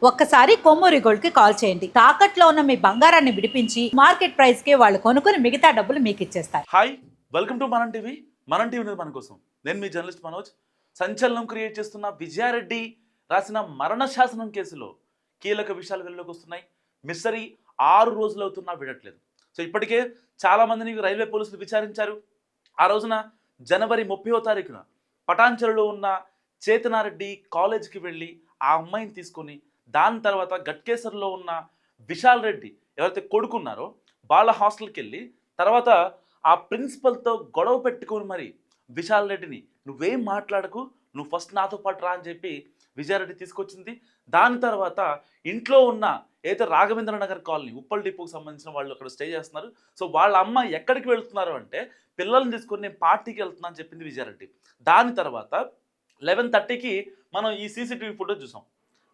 ఒక్కసారి కొమ్మూరి గోల్డ్ కి కాల్ చేయండి. తాకట్లో ఉన్న మీ బంగారాన్ని విడిపించి మార్కెట్ ప్రైస్ కి వాళ్ళు కొనుక్కుని మిగతా డబ్బులు మీకు ఇచ్చేస్తారు. హాయ్, వెల్కమ్ టు మనం టీవీ. మనం టీవీ ఉన్నది మన కోసం. నేను మీ జర్నలిస్ట్ మనోజ్. సంచలనం క్రియేట్ చేస్తున్న విజయారెడ్డి రాసిన మరణ శాసనం కేసులో కీలక విషయాలు వెలుగులోకి వస్తున్నాయి. మిస్టరీ 6 రోజులు అవుతున్నా విడట్లేదు. సో ఇప్పటికే చాలా మందిని రైల్వే పోలీసులు విచారించారు. ఆ రోజున జనవరి 30వ తారీఖున పటాన్చెరులో ఉన్న చేతనారెడ్డి కాలేజీకి వెళ్ళి ఆ అమ్మాయిని తీసుకొని దాని తర్వాత గట్కేసర్లో ఉన్న విశాల్ రెడ్డి ఎవరైతే కొడుకున్నారో వాళ్ళ హాస్టల్కి వెళ్ళి తర్వాత ఆ ప్రిన్సిపల్తో గొడవ పెట్టుకొని మరి విశాల్ రెడ్డిని నువ్వేం మాట్లాడకు, నువ్వు ఫస్ట్ నాతో పాటు రా అని చెప్పి విజయారెడ్డి తీసుకొచ్చింది. దాని తర్వాత ఇంట్లో ఉన్న ఏదైతే రాఘవేంద్ర నగర్ కాలనీ ఉప్పల్ డిపోకి సంబంధించిన వాళ్ళు అక్కడ స్టే చేస్తున్నారు. సో వాళ్ళ అమ్మ ఎక్కడికి వెళ్తున్నారు అంటే పిల్లల్ని తీసుకొని నేను పార్టీకి వెళ్తున్నా అని చెప్పింది విజయారెడ్డి. దాని తర్వాత 11:30కి మనం ఈ సీసీటీవీ ఫుటేజ్ చూసాం.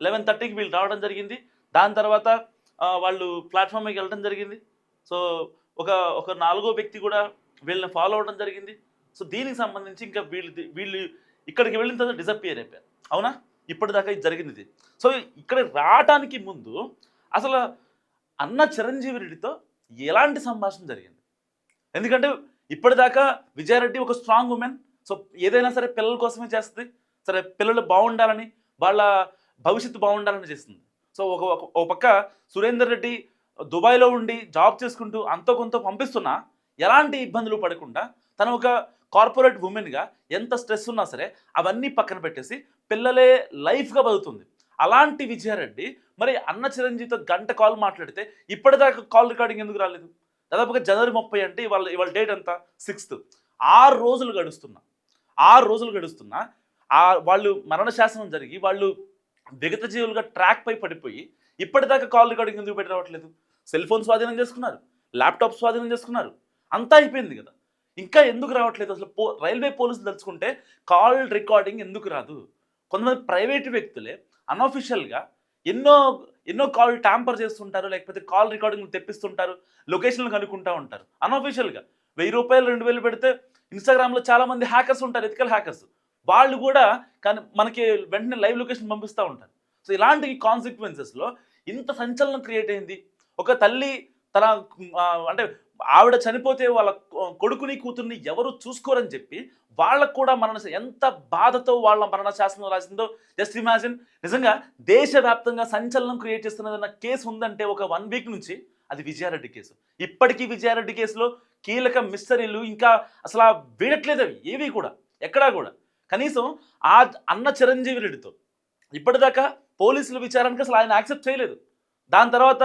11:30కి వీళ్ళు రావడం జరిగింది. దాని తర్వాత వాళ్ళు ప్లాట్ఫామ్కి వెళ్ళడం జరిగింది. సో ఒక నాలుగో వ్యక్తి కూడా వీళ్ళని ఫాలో అవ్వడం జరిగింది. సో దీనికి సంబంధించి ఇంకా వీళ్ళు ఇక్కడికి వెళ్ళిన తర్వాత డిసప్పియర్ అయిపోయారు. అవునా? ఇప్పటిదాకా ఇది జరిగింది ఇది. సో ఇక్కడ రావడానికి ముందు అసలు అన్న చిరంజీవి రెడ్డితో ఎలాంటి సంభాషణ జరిగింది? ఎందుకంటే ఇప్పటిదాకా విజయారెడ్డి ఒక స్ట్రాంగ్ ఉమెన్. సో ఏదైనా సరే పిల్లల కోసమే చేస్తుంది. సరే పిల్లలు బాగుండాలని, వాళ్ళ భవిష్యత్తు బాగుండాలని చేస్తుంది. సో ఒక పక్క సురేందర్ రెడ్డి దుబాయ్లో ఉండి జాబ్ చేసుకుంటూ అంతో కొంత పంపిస్తున్నా ఎలాంటి ఇబ్బందులు పడకుండా తను ఒక కార్పొరేట్ ఉమెన్గా ఎంత స్ట్రెస్ ఉన్నా సరే అవన్నీ పక్కన పెట్టేసి పిల్లలే లైఫ్గా బతుకుతుంది. అలాంటి విజయారెడ్డి మరి అన్న చిరంజీవితో గంట కాల్ మాట్లాడితే ఇప్పటిదాకా కాల్ రికార్డింగ్ ఎందుకు రాలేదు? దాదాపుగా జనవరి 30 అంటే ఇవాళ డేట్ అంతా 6th. 6 రోజులు గడుస్తున్నా వాళ్ళు మరణ శాసనం జరిగి వాళ్ళు విగత జీవులుగా ట్రాక్ పై పడిపోయి ఇప్పటిదాకా కాల్ రికార్డింగ్ ఎందుకు పెట్టి రావట్లేదు? సెల్ ఫోన్ స్వాధీనం చేసుకున్నారు, ల్యాప్టాప్ స్వాధీనం చేసుకున్నారు, అంతా అయిపోయింది కదా. ఇంకా ఎందుకు రావట్లేదు? అసలు రైల్వే పోలీసులు తలుచుకుంటే కాల్ రికార్డింగ్ ఎందుకు రాదు? కొంతమంది ప్రైవేటు వ్యక్తులే అన్అఫిషియల్గా ఎన్నో కాల్ ట్యాంపర్ చేస్తుంటారు, లేకపోతే కాల్ రికార్డింగ్ తెప్పిస్తుంటారు, లొకేషన్లు కనుక్కుంటూ ఉంటారు అన్అఫిషియల్గా. 1000 రూపాయలు 2000 పెడితే ఇన్స్టాగ్రామ్లో చాలామంది హ్యాకర్స్ ఉంటారు, ఎథికల్ హ్యాకర్స్. వాళ్ళు కూడా కానీ మనకి వెంటనే లైవ్ లొకేషన్ పంపిస్తూ ఉంటారు. సో ఇలాంటి కాన్సిక్వెన్సెస్లో ఇంత సంచలనం క్రియేట్ అయింది. ఒక తల్లి తన అంటే ఆవిడ చనిపోతే వాళ్ళ కొడుకుని కూతుర్ని ఎవరు చూసుకోరని చెప్పి వాళ్ళకు కూడా ఎంత బాధతో వాళ్ళ మరణ శాసనం రాసిందో జస్ట్ ఇమాజిన్. నిజంగా దేశవ్యాప్తంగా సంచలనం క్రియేట్ చేస్తున్నదన్న కేసు ఉందంటే ఒక 1 వీక్ నుంచి అది విజయారెడ్డి కేసు. ఇప్పటికీ విజయారెడ్డి కేసులో కీలక మిస్టరీలు ఇంకా అసలు వీడట్లేదు అవి ఏవి కూడా, ఎక్కడా కూడా. కనీసం ఆ అన్న చిరంజీవి రెడ్డితో ఇప్పటిదాకా పోలీసుల విచారానికి అసలు ఆయన యాక్సెప్ట్ చేయలేదు. దాని తర్వాత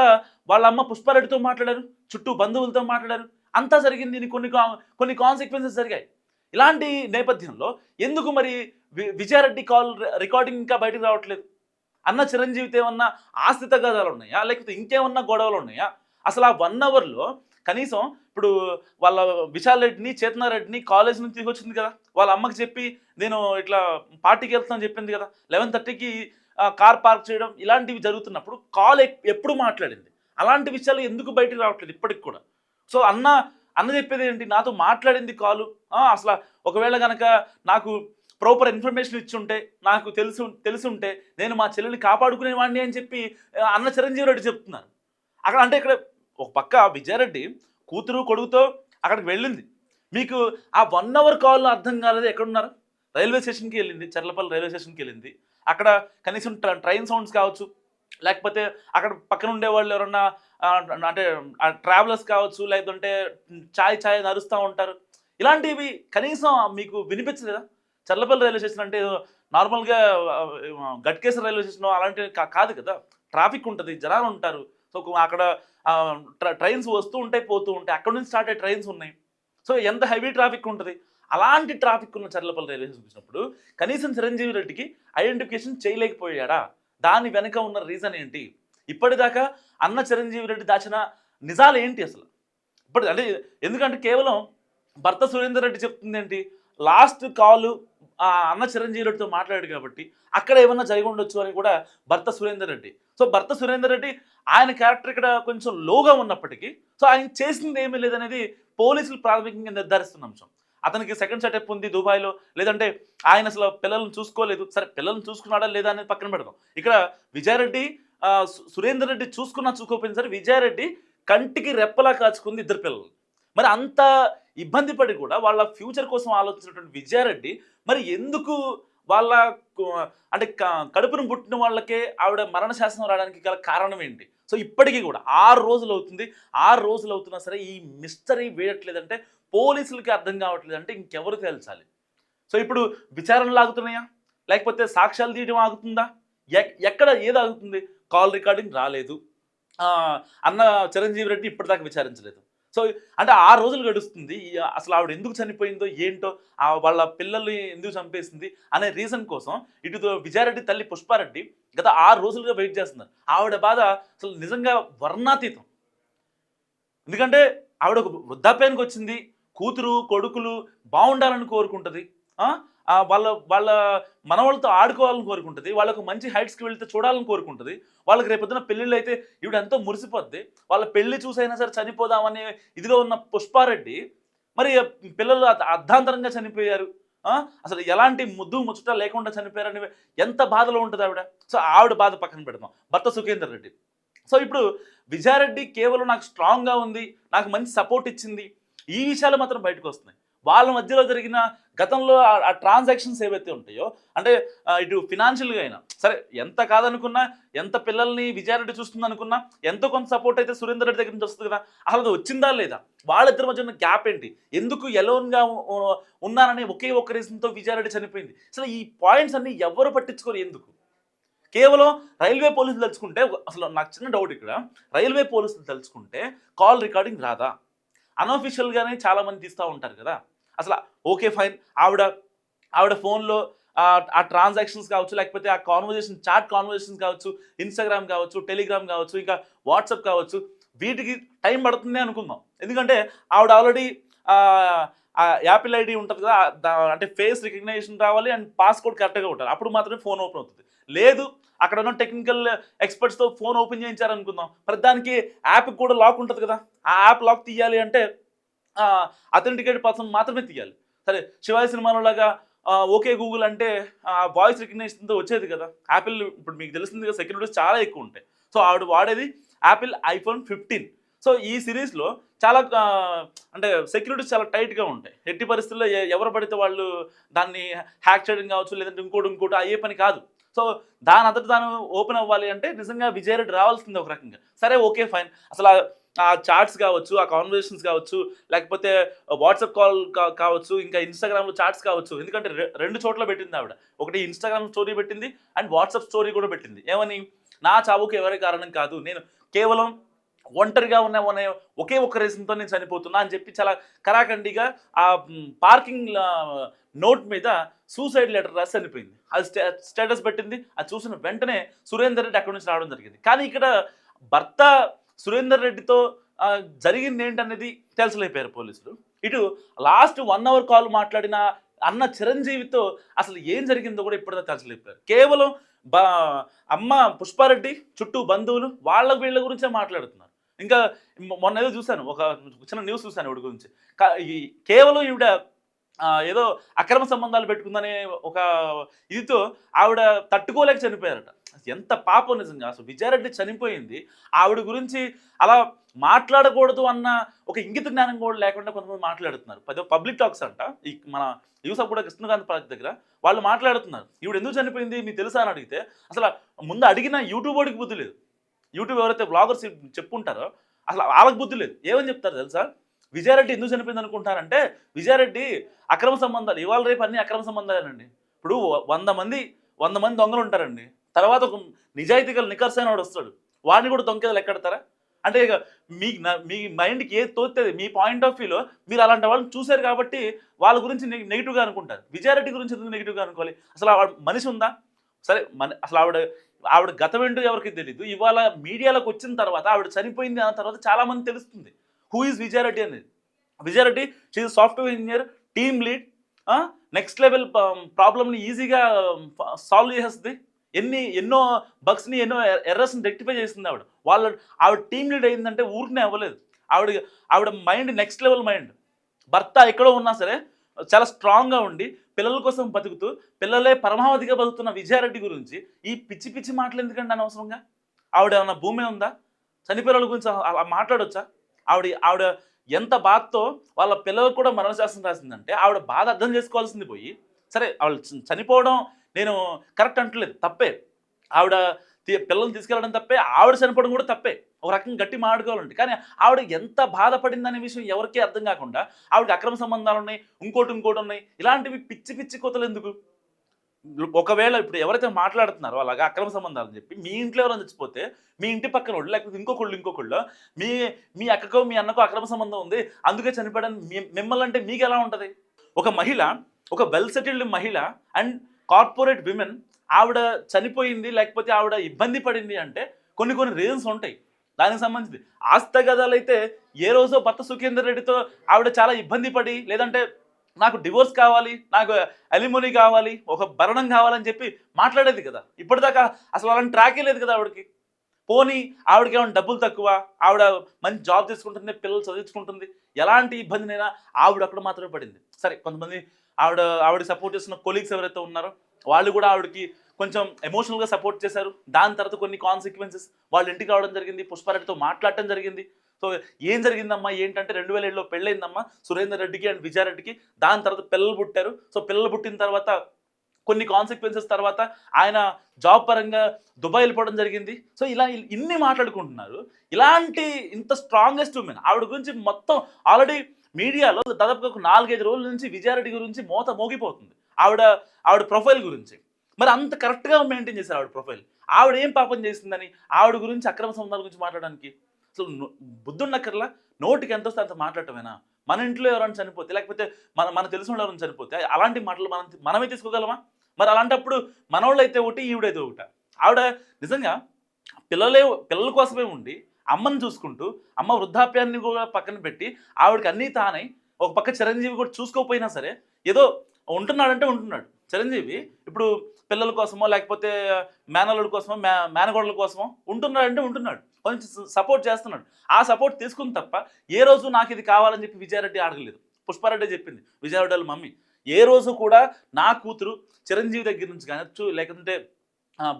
వాళ్ళ అమ్మ పుష్పారెడ్డితో మాట్లాడారు, చుట్టూ బంధువులతో మాట్లాడారు, అంతా జరిగింది. కొన్ని కాన్సిక్వెన్సెస్ జరిగాయి. ఇలాంటి నేపథ్యంలో ఎందుకు మరి విజయారెడ్డి కాల్ రికార్డింగ్ ఇంకా బయటకు రావట్లేదు? అన్న చిరంజీవితో ఏమన్నా ఆస్తి తగాదాలు ఉన్నాయా, లేకపోతే ఇంకేమన్నా గొడవలు ఉన్నాయా? అసలు ఆ 1 అవర్లో కనీసం ఇప్పుడు వాళ్ళ విశాల్ రెడ్డిని చేతనారెడ్డిని కాలేజ్ నుంచి తీసుకొచ్చింది కదా, వాళ్ళ అమ్మకి చెప్పి నేను ఇట్లా పార్టీకి వెళ్తానని చెప్పింది కదా, 11:30కి కార్ పార్క్ చేయడం ఇలాంటివి జరుగుతున్నప్పుడు కాల్ ఎప్పుడు మాట్లాడింది? అలాంటి విషయాలు ఎందుకు బయటకు రావట్లేదు ఇప్పటికి కూడా? సో అన్న చెప్పేది ఏంటి? నాతో మాట్లాడింది కాలు అసలు ఒకవేళ కనుక నాకు ప్రాపర్ ఇన్ఫర్మేషన్ ఇచ్చుంటే, నాకు తెలుసుంటే నేను మా చెల్లెల్ని కాపాడుకునేవాడిని అని చెప్పి అన్న చిరంజీవి రెడ్డి చెప్తున్నారు. అంటే ఇక్కడ ఒక పక్క విజయారెడ్డి కూతురు కొడుకుతో అక్కడికి వెళ్ళింది. మీకు ఆ 1 అవర్ కాల్లో అర్థం కాలేదు ఎక్కడున్నారు? రైల్వే స్టేషన్కి వెళ్ళింది, చర్లపల్లి రైల్వే స్టేషన్కి వెళ్ళింది. అక్కడ కనీసం ట్రైన్ సౌండ్స్ కావచ్చు, లేకపోతే అక్కడ పక్కన ఉండేవాళ్ళు ఎవరన్నా అంటే ట్రావెలర్స్ కావచ్చు, లేదంటే ఛాయ్ నరుస్తూ ఉంటారు. ఇలాంటివి కనీసం మీకు వినిపించలేదా? చర్లపల్లి రైల్వే స్టేషన్ అంటే నార్మల్గా గట్కేసర్ రైల్వే స్టేషన్ అలాంటివి కాదు కదా. ట్రాఫిక్ ఉంటుంది, జనాలు ఉంటారు. సో అక్కడ ట్రైన్స్ వస్తూ ఉంటాయి, పోతూ ఉంటాయి. అక్కడ నుంచి స్టార్ట్ అయ్యే ట్రైన్స్ ఉన్నాయి. సో ఎంత హెవీ ట్రాఫిక్ ఉంటుంది. అలాంటి ట్రాఫిక్ ఉన్న చర్లపల్లి రైల్వే స్టేషన్ చూసినప్పుడు కనీసం చిరంజీవి రెడ్డికి ఐడెంటిఫికేషన్ చేయలేకపోయాడా? దాని వెనక ఉన్న రీజన్ ఏంటి? ఇప్పటిదాకా అన్న చిరంజీవి రెడ్డి దాచిన నిజాలు ఏంటి అసలు? అంటే ఎందుకంటే కేవలం భర్త సురేందర్ రెడ్డి చెప్తుంది ఏంటి? లాస్ట్ కాలు అన్న చిరంజీవి రెడ్డితో మాట్లాడాడు కాబట్టి అక్కడ ఏమన్నా జరిగి ఉండొచ్చు అని కూడా భర్త సురేందర్ రెడ్డి. సో భర్త సురేందర్ రెడ్డి ఆయన క్యారెక్టర్ ఇక్కడ కొంచెం లోగా ఉన్నప్పటికీ సో ఆయన చేసింది ఏమీ లేదనేది పోలీసులు ప్రాథమికంగా నిర్ధారిస్తున్న అంశం. అతనికి సెకండ్ సెటప్ ఉంది దుబాయ్లో, లేదంటే ఆయన అసలు పిల్లలను చూసుకోలేదు. సరే పిల్లలను చూసుకున్నాడా లేదా అనేది పక్కన పెడదాం. ఇక్కడ విజయారెడ్డి సురేందర్ రెడ్డి చూసుకోకపోయినా సరే విజయారెడ్డి కంటికి రెప్పలా కాచుకుంది ఇద్దరు పిల్లలు. మరి అంత ఇబ్బంది పడి కూడా వాళ్ళ ఫ్యూచర్ కోసం ఆలోచించినటువంటి విజయారెడ్డి మరి ఎందుకు వాళ్ళ అంటే కడుపును పుట్టిన వాళ్ళకే ఆవిడ మరణ శాసనం రావడానికి గల కారణం ఏంటి? సో ఇప్పటికీ కూడా 6 రోజులు అవుతుంది. 6 రోజులు అవుతున్నా సరే ఈ మిస్టరీ వేయట్లేదంటే పోలీసులకి అర్థం కావట్లేదంటే ఇంకెవరు తేల్చాలి? సో ఇప్పుడు విచారణలు ఆగుతున్నాయా, లేకపోతే సాక్ష్యాలు తీయడం ఆగుతుందా? ఎక్కడ ఏది ఆగుతుంది? కాల్ రికార్డింగ్ రాలేదు, అన్న చిరంజీవి రెడ్డి ఇప్పటిదాకా విచారించలేదు. సో అంటే 6 రోజులు గడుస్తుంది. అసలు ఆవిడ ఎందుకు చనిపోయిందో ఏంటో, వాళ్ళ పిల్లల్ని ఎందుకు చంపేసింది అనే రీజన్ కోసం ఇటు విజయారెడ్డి తల్లి పుష్పారెడ్డి గత 6 రోజులుగా వెయిట్ చేస్తున్నారు. ఆవిడ బాధ అసలు నిజంగా వర్ణాతీతం. ఎందుకంటే ఆవిడ ఒక వృద్ధాప్యానికి వచ్చింది, కూతురు కొడుకులు బాగుండాలని కోరుకుంటుంది, వాళ్ళ వాళ్ళ మనవాళ్ళతో ఆడుకోవాలని కోరుకుంటుంది, వాళ్ళకు మంచి హైట్స్కి వెళ్తే చూడాలని కోరుకుంటుంది. వాళ్ళకి రేపొద్దున పెళ్ళిళ్ళు అయితే ఈవిడ ఎంతో మురిసిపోద్ది. వాళ్ళ పెళ్లి చూసైనా సరే చనిపోదామనే ఇదిలో ఉన్న పుష్పారెడ్డి మరి పిల్లలు అర్ధాంతరంగా చనిపోయారు, అసలు ఎలాంటి ముద్దు ముచ్చట లేకుండా చనిపోయారని ఎంత బాధలో ఉంటుంది ఆవిడ. సో ఆవిడ బాధ పక్కన పెడతాం. భర్త సుఖేందర్ రెడ్డి. సో ఇప్పుడు విజయారెడ్డి కేవలం నాకు స్ట్రాంగ్గా ఉంది, నాకు మంచి సపోర్ట్ ఇచ్చింది, ఈ విషయాలు మాత్రం బయటకు వస్తున్నాయి. వాళ్ళ మధ్యలో జరిగిన గతంలో ఆ ట్రాన్సాక్షన్స్ ఏవైతే ఉంటాయో, అంటే ఇటు ఫినాన్షియల్గా అయినా సరే, ఎంత కాదనుకున్నా, ఎంత పిల్లల్ని విజయారెడ్డి చూస్తుంది అనుకున్నా, ఎంతో కొంత సపోర్ట్ అయితే సురేందర్ రెడ్డి దగ్గర నుంచి వస్తుంది కదా, అసలు అది వచ్చిందా లేదా? వాళ్ళిద్దరి మధ్య ఉన్న గ్యాప్ ఏంటి? ఎందుకు ఎలోన్గా ఉన్నారని ఒకే ఒక్క రీజన్తో విజయారెడ్డి చనిపోయింది. అసలు ఈ పాయింట్స్ అన్ని ఎవరు పట్టించుకోరు ఎందుకు? కేవలం రైల్వే పోలీసులు తెలుసుకుంటే, అసలు నాకు చిన్న డౌట్ ఇక్కడ, రైల్వే పోలీసులు తెలుసుకుంటే కాల్ రికార్డింగ్ రాదా? అన్అఫీషియల్గానే చాలామంది తీస్తూ ఉంటారు కదా. అసలు ఓకే ఫైన్, ఆవిడ ఫోన్లో ఆ ట్రాన్సాక్షన్స్ కావచ్చు, లేకపోతే ఆ కాన్వర్జేషన్, చాట్ కాన్వర్జేషన్స్ కావచ్చు, ఇన్స్టాగ్రామ్ కావచ్చు, టెలిగ్రామ్ కావచ్చు, ఇంకా వాట్సాప్ కావచ్చు, వీటికి టైం పడుతుంది అనుకుందాం. ఎందుకంటే ఆవిడ ఆల్రెడీ యాపిల్ ఐడి ఉంటుంది కదా, అంటే ఫేస్ రికగ్నైజేషన్ రావాలి అండ్ పాస్కోడ్ కరెక్ట్గా ఉంటుంది, అప్పుడు మాత్రమే ఫోన్ ఓపెన్ అవుతుంది. లేదు అక్కడ ఉన్న టెక్నికల్ ఎక్స్పర్ట్స్తో ఫోన్ ఓపెన్ చేయించారనుకుందాం, ప్రతిదానికి యాప్కి కూడా లాక్ ఉంటుంది కదా, ఆ యాప్ లాక్ తీయాలి అంటే అథెంటికేట్ పర్సన్ మాత్రమే తీయాలి. సరే శివాజీ సినిమాలో లాగా ఓకే గూగుల్ అంటే వాయిస్ రికగ్నిషన్తో వచ్చేది కదా. యాపిల్ ఇప్పుడు మీకు తెలిసింది కదా, సెక్యూరిటీస్ చాలా ఎక్కువ ఉంటాయి. సో ఆవిడ వాడేది యాపిల్ iPhone 15. సో ఈ సిరీస్లో చాలా అంటే సెక్యూరిటీస్ చాలా టైట్గా ఉంటాయి. ఎట్టి పరిస్థితుల్లో ఎవరు పడితే వాళ్ళు దాన్ని హ్యాక్ చేయడం కావచ్చు, లేదంటే ఇంకోటి అయ్యే పని కాదు. సో దాని అంతటి తాను ఓపెన్ అవ్వాలి అంటే నిజంగా విజయారెడ్డి రావాల్సింది ఒక రకంగా. సరే ఓకే ఫైన్, అసలు ఆ చాట్స్ కావచ్చు, ఆ కాన్వర్సేషన్స్ కావచ్చు, లేకపోతే వాట్సాప్ కాల్ కావచ్చు, ఇంకా ఇన్స్టాగ్రామ్లో చాట్స్ కావచ్చు. ఎందుకంటే 2 చోట్ల పెట్టింది ఆవిడ. ఒకటి ఇన్స్టాగ్రామ్ స్టోరీ పెట్టింది అండ్ వాట్సాప్ స్టోరీ కూడా పెట్టింది. ఏమని? నా చావుకు ఎవరి కారణం కాదు, నేను కేవలం ఒంటరిగా ఉన్న ఒకే ఒక్క రీజన్తో నేను చనిపోతున్నా అని చెప్పి చాలా కరాఖండిగా ఆ పార్కింగ్ నోట్ మీద సూసైడ్ లెటర్ రాసి చనిపోయింది. అది స్టేటస్ పెట్టింది. అది చూసిన వెంటనే సురేందర్ రెడ్డి అక్కడి నుంచి రావడం జరిగింది. కానీ ఇక్కడ భర్త సురేందర్ రెడ్డితో జరిగింది ఏంటనేది తెలుసలేపారు పోలీసులు. ఇటు లాస్ట్ 1 hour కాల్ మాట్లాడిన అన్న చిరంజీవితో అసలు ఏం జరిగిందో కూడా ఇప్పటిదా తెలుసలేపారు. కేవలం అమ్మ పుష్పారెడ్డి చుట్టూ బంధువులు వీళ్ళ గురించే మాట్లాడుతున్నారు. ఇంకా మొన్న ఏదో చూశాను, ఒక చిన్న న్యూస్ చూశాను ఈవిడ గురించి. కేవలం ఈవిడ ఏదో అక్రమ సంబంధాలు పెట్టుకుందనే ఒక ఇదితో ఆవిడ తట్టుకోలేక చనిపోయారట. ఎంత పాపం నిజంగా. అసలు విజయారెడ్డి చనిపోయింది, ఆవిడ గురించి అలా మాట్లాడకూడదు అన్న ఒక ఇంగిత జ్ఞానం కూడా లేకుండా కొంతమంది మాట్లాడుతున్నారు. పబ్లిక్ టాక్స్ అంట, ఈ మన యూసఫ్ కూడా కృష్ణకాంత్ ప్రాజెక్ట్ దగ్గర వాళ్ళు మాట్లాడుతున్నారు. ఈవిడ ఎందుకు చనిపోయింది మీకు తెలుసా అని అడిగితే అసలు ముందు అడిగిన యూట్యూబ్ వాడికి బుద్ధి లేదు. యూట్యూబ్ ఎవరైతే బ్లాగర్స్ చెప్పుంటారో అసలు వాళ్ళకి బుద్ధి లేదు. ఏమని చెప్తారు తెలుసా? విజయారెడ్డి ఎందుకు చనిపోయింది అనుకుంటారంటే, విజయారెడ్డి అక్రమ సంబంధాలు, ఇవాళ రేపు అన్ని అక్రమ సంబంధాలేనండి. ఇప్పుడు 100 మంది దొంగలు ఉంటారండి, తర్వాత ఒక నిజాయితీ గల నికర్సైన వాడు వస్తాడు, వాడిని కూడా దొంగలు ఎక్కడతారా? అంటే ఇక మీ మైండ్కి ఏది తోస్తుంది, మీ పాయింట్ ఆఫ్ వ్యూలో మీరు అలాంటి వాళ్ళని చూశారు కాబట్టి వాళ్ళ గురించి నెగిటివ్గా అనుకుంటారు. విజయారెడ్డి గురించి ఎందుకు నెగిటివ్గా అనుకోవాలి? అసలు ఆవిడ మనిషి ఉందా? సరే అసలు ఆవిడ గతం ఏంటో ఎవరికి తెలియదు. ఇవాళ మీడియాలోకి వచ్చిన తర్వాత ఆవిడ చనిపోయింది అన్న తర్వాత చాలామంది తెలుస్తుంది హూ ఈజ్ విజయారెడ్డి అనేది. Vijaya Reddy she is software engineer, team lead, next level ప్రాబ్లమ్ని ఈజీగా సాల్వ్ చేసేస్తుంది. ఎన్నో బగ్స్ని, ఎన్నో ఎర్రర్స్ని రెక్టిఫై చేసింది ఆవిడ. ఆవిడ టీమ్ లీడ్ అయిందంటే ఊరికనే అవ్వలేదు. ఆవిడ మైండ్ నెక్స్ట్ లెవెల్ మైండ్. భర్త ఎక్కడో ఉన్నా సరే చాలా స్ట్రాంగ్గా ఉండి పిల్లల కోసం బతుకుతూ పిల్లలే పరమావధిగా బతుకుతున్న విజయారెడ్డి గురించి ఈ పిచ్చి మాటలు ఎందుకంటే అనవసరంగా ఆవిడ ఏమన్నా భూమి ఉందా? చనిపోయిన వాళ్ళ గురించి అలా మాట్లాడొచ్చా? ఆవిడ ఎంత బాధతో వాళ్ళ పిల్లలకు కూడా మరణశాసనం రాసిందంటే ఆవిడ బాధ అర్థం చేసుకోవాల్సింది పోయి, సరే వాళ్ళు చనిపోవడం నేను కరెక్ట్ అంటలేదు, తప్పే. ఆవిడ పిల్లల్ని తీసుకెళ్ళడం తప్పే, ఆవిడ చనిపోవడం కూడా తప్పే. ఒక రకంగా గట్టి మాట్లాడుకోవాలంటే. కానీ ఆవిడ ఎంత బాధపడిందనే విషయం ఎవరికీ అర్థం కాకుండా ఆవిడకి అక్రమ సంబంధాలు ఉన్నాయి, ఇంకోటి ఉన్నాయి, ఇలాంటివి పిచ్చి పిచ్చి కోతలు ఎందుకు? ఒకవేళ ఇప్పుడు ఎవరైతే మాట్లాడుతున్నారో అలాగా అక్రమ సంబంధాలని చెప్పి, మీ ఇంట్లో ఎవరైనా చచ్చిపోతే మీ ఇంటి పక్కన వాళ్ళు లేకపోతే ఇంకొకళ్ళు మీ మీ అక్కకో మీ అన్నకో అక్రమ సంబంధం ఉంది అందుకే చనిపోయాడని మిమ్మల్ని అంటే మీకు ఎలా ఉంటుంది? ఒక మహిళ, ఒక వెల్ సెటిల్డ్ మహిళ అండ్ కార్పొరేట్ విమెన్ ఆవిడ చనిపోయింది లేకపోతే ఆవిడ ఇబ్బంది పడింది అంటే కొన్ని రీజన్స్ ఉంటాయి దానికి సంబంధించి. ఆస్తగదాలు అయితే ఏ రోజో భర్త సుఖేందర్ రెడ్డితో ఆవిడ చాలా ఇబ్బంది పడి, లేదంటే నాకు డివోర్స్ కావాలి, నాకు అలిమోనీ కావాలి, ఒక భరణం కావాలని చెప్పి మాట్లాడేది కదా. ఇప్పటిదాకా అసలు అలాంటి ట్రాకే లేదు కదా ఆవిడకి. పోనీ ఆవిడకి ఏమైనా డబ్బులు తక్కువ, ఆవిడ మంచి జాబ్ తీసుకుంటుంది, పిల్లలు చదివించుకుంటుంది, ఎలాంటి ఇబ్బందినైనా ఆవిడ అక్కడ మాత్రమే పడింది. సరే, కొంతమంది ఆవిడ సపోర్ట్ చేస్తున్న కొలీగ్స్ ఎవరైతే ఉన్నారో వాళ్ళు కూడా ఆవిడకి కొంచెం ఎమోషనల్గా సపోర్ట్ చేశారు. దాని తర్వాత కొన్ని కాన్సిక్వెన్సెస్ వాళ్ళ ఇంటికి రావడం జరిగింది, పుష్పారెడ్డితో మాట్లాడటం జరిగింది. సో ఏం జరిగిందమ్మా ఏంటంటే 2007లో పెళ్ళైందమ్మా సురేందర్ రెడ్డికి అండ్ విజయారెడ్డికి. దాని తర్వాత పిల్లలు పుట్టారు. సో పిల్లలు పుట్టిన తర్వాత కొన్ని కాన్సిక్వెన్సెస్ తర్వాత ఆయన జాబ్ పరంగా దుబాయ్ వెళ్ళిపోవడం జరిగింది. సో ఇలా ఇన్ని మాట్లాడుకుంటున్నారు. ఇలాంటి ఇంత స్ట్రాంగెస్ట్ ఉమెన్ ఆవిడ గురించి మొత్తం ఆల్రెడీ మీడియాలో దాదాపుగా ఒక 4-5 రోజుల నుంచి విజయారెడ్డి గురించి మోత మోగిపోతుంది. ఆవిడ ప్రొఫైల్ గురించి. మరి అంత కరెక్ట్గా మెయింటైన్ చేశారు ఆవిడ ప్రొఫైల్. ఆవిడ ఏం పాపం చేసిందని ఆవిడ గురించి అక్రమ సంబంధాల గురించి మాట్లాడడానికి అసలు బుద్ధున్నక్కర్లా? నోటికి ఎంత వస్తే అంత మాట్లాడటమేనా? మన ఇంట్లో ఎవరైనా చనిపోతే లేకపోతే మన తెలిసిన వాళ్ళు ఎవరైనా చనిపోతే అలాంటి మాటలు మనమే తీసుకోగలమా? మరి అలాంటప్పుడు మనోళ్ళు అయితే ఒకటి, ఈవిడైతే ఒకట. ఆవిడ నిజంగా పిల్లల కోసమే ఉండి అమ్మని చూసుకుంటూ, అమ్మ వృద్ధాప్యాన్ని కూడా పక్కన పెట్టి ఆవిడకి అన్నీ తానై ఒక పక్క చిరంజీవి కూడా చూసుకోకపోయినా సరే ఏదో ఉంటున్నాడంటే ఉంటున్నాడు. చిరంజీవి ఇప్పుడు పిల్లల కోసమో లేకపోతే మేనల్లుడి కోసమో మేనగోడల కోసమో ఉంటున్నాడంటే ఉంటున్నాడు, కొంచెం సపోర్ట్ చేస్తున్నాడు. ఆ సపోర్ట్ తీసుకుని తప్ప ఏ రోజు నాకు ఇది కావాలని చెప్పి విజయారెడ్డి అడగలేదు. పుష్పారెడ్డి చెప్పింది, విజయారెడ్డి వాళ్ళ మమ్మీ ఏ రోజు కూడా నా కూతురు చిరంజీవి దగ్గర నుంచి కావచ్చు, లేకుంటే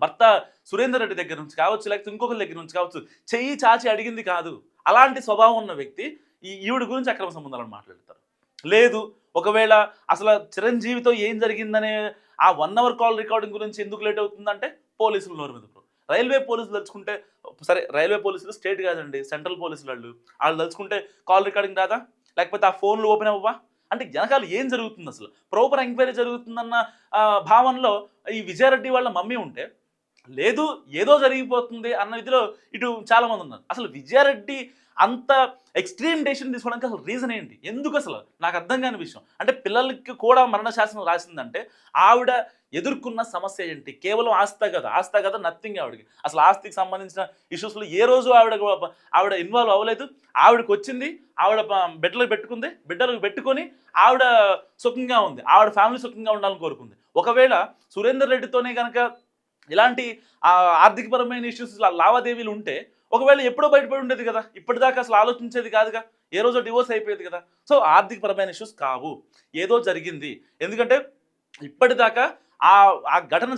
భర్త సురేందర్ రెడ్డి దగ్గర నుంచి కావచ్చు, లేకపోతే ఇంకొకరి దగ్గర నుంచి కావచ్చు, చెయ్యి చాచి అడిగింది కాదు. అలాంటి స్వభావం ఉన్న వ్యక్తి ఈవిడ గురించి అక్రమ సంబంధాలను మాట్లాడతారు. లేదు, ఒకవేళ అసలు చిరంజీవితో ఏం జరిగిందనే ఆ 1 hour కాల్ రికార్డింగ్ గురించి ఎందుకు లేట్ అవుతుందంటే పోలీసులు నోరు మీద. రైల్వే పోలీసులు తలుచుకుంటే, సరే రైల్వే పోలీసులు స్టేట్ కాదండి, సెంట్రల్ పోలీసులు వాళ్ళు తలుచుకుంటే కాల్ రికార్డింగ్ రాదా? లేకపోతే ఆ ఫోన్లు ఓపెన్ అవ్వవా? అంటే వెనకాల ఏం జరుగుతుంది అసలు ప్రాపర్ ఎంక్వైరీ జరుగుతుందన్న భావనలో ఈ విజయారెడ్డి వాళ్ళ మమ్మీ ఉంటే, లేదు ఏదో జరిగిపోతుంది అన్న ఇదిలో ఇటు చాలామంది ఉన్నారు. అసలు విజయారెడ్డి అంత ఎక్స్ట్రీమ్ డెసిషన్ తీసుకోవడానికి అసలు రీజన్ ఏంటి? ఎందుకు అసలు నాకు అర్థం కాని విషయం. అంటే పిల్లలకి కూడా మరణ శాసనం రాసిందంటే ఆవిడ ఎదుర్కొన్న సమస్య ఏంటి? కేవలం ఆస్తి కదా నథింగ్. ఆవిడకి అసలు ఆస్తికి సంబంధించిన ఇష్యూస్లో ఏ రోజు ఆవిడ ఇన్వాల్వ్ అవ్వలేదు. ఆవిడకి వచ్చింది, ఆవిడ బిడ్డలకు పెట్టుకొని ఆవిడ సుఖంగా ఉంది, ఆవిడ ఫ్యామిలీ సుఖంగా ఉండాలని కోరుకుంది. ఒకవేళ సురేందర్ రెడ్డితోనే కనుక ఇలాంటి ఆర్థికపరమైన ఇష్యూస్ లావాదేవీలు ఉంటే ఒకవేళ ఎప్పుడో బయటపడి ఉండేది కదా, ఇప్పటిదాకా అసలు ఆలోచించేది కాదుగా, ఏ రోజో డివోర్స్ అయిపోయేది కదా. సో ఆర్థికపరమైన ఇష్యూస్ కావు, ఏదో జరిగింది. ఎందుకంటే ఇప్పటిదాకా ఆ ఘటన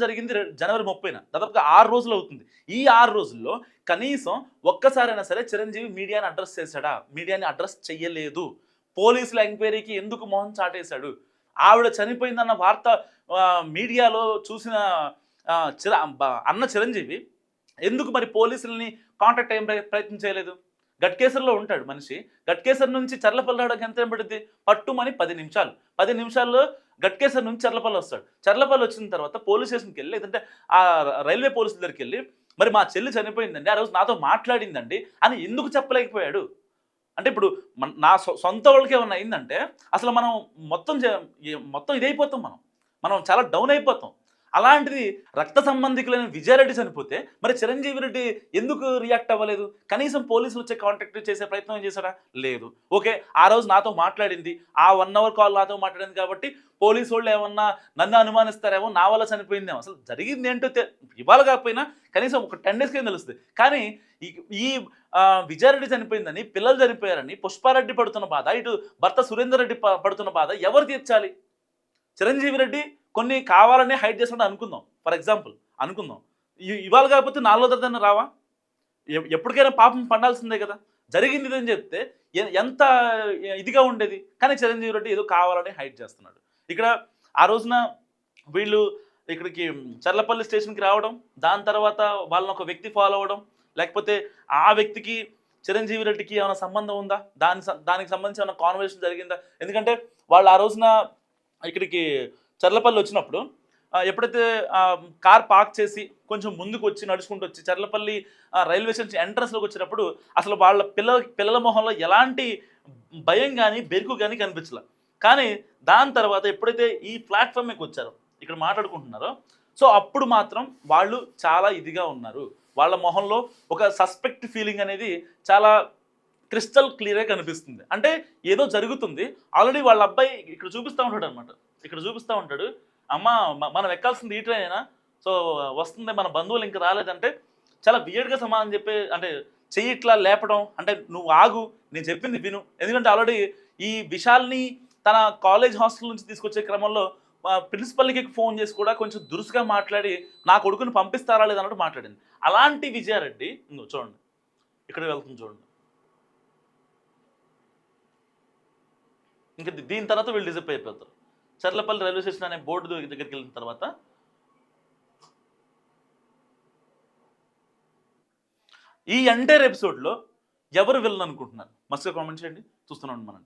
జరిగింది జనవరి 30న, దాదాపుగా 6 రోజులు అవుతుంది. ఈ 6 రోజుల్లో కనీసం ఒక్కసారైనా సరే చిరంజీవి మీడియాని అడ్రస్ చేశాడా? మీడియాని అడ్రస్ చెయ్యలేదు. పోలీసుల ఎంక్వైరీకి ఎందుకు మొహం చాటేశాడు? ఆవిడ చనిపోయిందన్న వార్త మీడియాలో చూసిన అన్న చిరంజీవి ఎందుకు మరి పోలీసులని కాంటాక్ట్ అయ్యే ప్రయత్నం చేయలేదు? గట్కేసర్లో ఉంటాడు మనిషి, గట్కేసర్ నుంచి చర్లపల్లి రావడానికి ఎంత పడుద్ది? పట్టుమని 10 నిమిషాల్లో గట్కేసర్ నుంచి చర్లపల్లి వస్తాడు. చర్లపల్లి వచ్చిన తర్వాత పోలీస్ స్టేషన్కి వెళ్ళి, లేదంటే ఆ రైల్వే పోలీసుల దగ్గరికి వెళ్ళి, మరి మా చెల్లి చనిపోయిందండి, ఆ రోజు నాతో మాట్లాడిందండి అని ఎందుకు చెప్పలేకపోయాడు? అంటే ఇప్పుడు నా సొంత వాళ్ళకి ఏమన్నా అయిందంటే అసలు మనం మొత్తం ఇదైపోతాం, మనం చాలా డౌన్ అయిపోతాం. అలాంటిది రక్త సంబంధికులైన విజయారెడ్డి చనిపోతే మరి చిరంజీవి రెడ్డి ఎందుకు రియాక్ట్ అవ్వలేదు? కనీసం పోలీసులు వచ్చే కాంటాక్ట్ చేసే ప్రయత్నం చేశాడా? లేదు. ఓకే, ఆ రోజు నాతో మాట్లాడింది, ఆ 1 hour కాల్ నాతో మాట్లాడింది కాబట్టి పోలీసు వాళ్ళు ఏమన్నా నన్ను అనుమానిస్తారేమో, నా వల్ల చనిపోయిందేమో. అసలు జరిగింది ఏంటో ఇవాళ కాకపోయినా కనీసం ఒక 10 days కింద తెలుస్తుంది. కానీ ఈ విజయారెడ్డి చనిపోయిందని, పిల్లలు చనిపోయారని పుష్పారెడ్డి పడుతున్న బాధ, ఇటు భర్త సురేందర్ రెడ్డి పడుతున్న బాధ ఎవరు తీర్చాలి? చిరంజీవి రెడ్డి కొన్ని కావాలనే హైడ్ చేస్తాడని అనుకుందాం, ఫర్ ఎగ్జాంపుల్ అనుకుందాం. ఇవాళ కాకపోతే 4వ తరగతి రావా? ఎప్పటికైనా పాపం పండాల్సిందే కదా. జరిగింది ఇదని చెప్తే ఎంత ఇదిగా ఉండేది. కానీ చిరంజీవి రెడ్డి ఏదో కావాలని హైడ్ చేస్తున్నాడు. ఇక్కడ ఆ రోజున వీళ్ళు ఇక్కడికి చర్లపల్లి స్టేషన్కి రావడం, దాని తర్వాత వాళ్ళని ఒక వ్యక్తి ఫాలో అవ్వడం, లేకపోతే ఆ వ్యక్తికి చిరంజీవి రెడ్డికి ఏమైనా సంబంధం ఉందా, దానికి సంబంధించి ఏమైనా కాన్వర్సేషన్ జరిగిందా? ఎందుకంటే వాళ్ళు ఆ రోజున ఇక్కడికి చర్లపల్లి వచ్చినప్పుడు ఎప్పుడైతే కార్ పార్క్ చేసి కొంచెం ముందుకు వచ్చి నడుచుకుంటూ వచ్చి చర్లపల్లి రైల్వే స్టేషన్ ఎంట్రన్స్లోకి వచ్చినప్పుడు అసలు వాళ్ళ పిల్లల మొహంలో ఎలాంటి భయం కానీ బెరుకు కానీ కనిపించలే. కానీ దాని తర్వాత ఎప్పుడైతే ఈ ప్లాట్ఫామ్ మీకు వచ్చారో, ఇక్కడ మాట్లాడుకుంటున్నారో, సో అప్పుడు మాత్రం వాళ్ళు చాలా ఇదిగా ఉన్నారు. వాళ్ళ మొహంలో ఒక సస్పెక్ట్ ఫీలింగ్ అనేది చాలా క్రిస్టల్ క్లియర్గా కనిపిస్తుంది. అంటే ఏదో జరుగుతుంది. ఆల్రెడీ వాళ్ళ అబ్బాయి ఇక్కడ చూపిస్తూ ఉంటాడు అనమాట. ఇక్కడ చూపిస్తూ ఉంటాడు, అమ్మ మనం ఎక్కాల్సింది ఈ ట్రైనేనా, సో వస్తుంది, మన బంధువులు ఇంకా రాలేదంటే చాలా వియర్డ్గా సమాధానం చెప్పే, అంటే చెయ్యి ఇట్లా లేపడం, అంటే నువ్వు ఆగు, నేను చెప్పింది విను. ఎందుకంటే ఆల్రెడీ ఈ విశాల్ని తన కాలేజ్ హాస్టల్ నుంచి తీసుకొచ్చే క్రమంలో ప్రిన్సిపల్కి ఫోన్ చేసి కూడా కొంచెం దురుసుగా మాట్లాడి నా కొడుకుని పంపిస్తారా లేదన్నట్టు మాట్లాడింది. అలాంటి విజయారెడ్డి చూడండి, ఇక్కడ వెళ్తుంది చూడండి. ఇంకా దీని తర్వాత వీళ్ళు డిజప్ అయిపోతారు. చర్లపల్లి రైల్వే స్టేషన్ అనే బోర్డు దగ్గరికి వెళ్ళిన తర్వాత ఈ ఎంటైర్ ఎపిసోడ్లో ఎవరు విలన్ అనుకుంటున్నారు? మస్తుగా కామెంట్ చేయండి. చూస్తున్నాం మనం.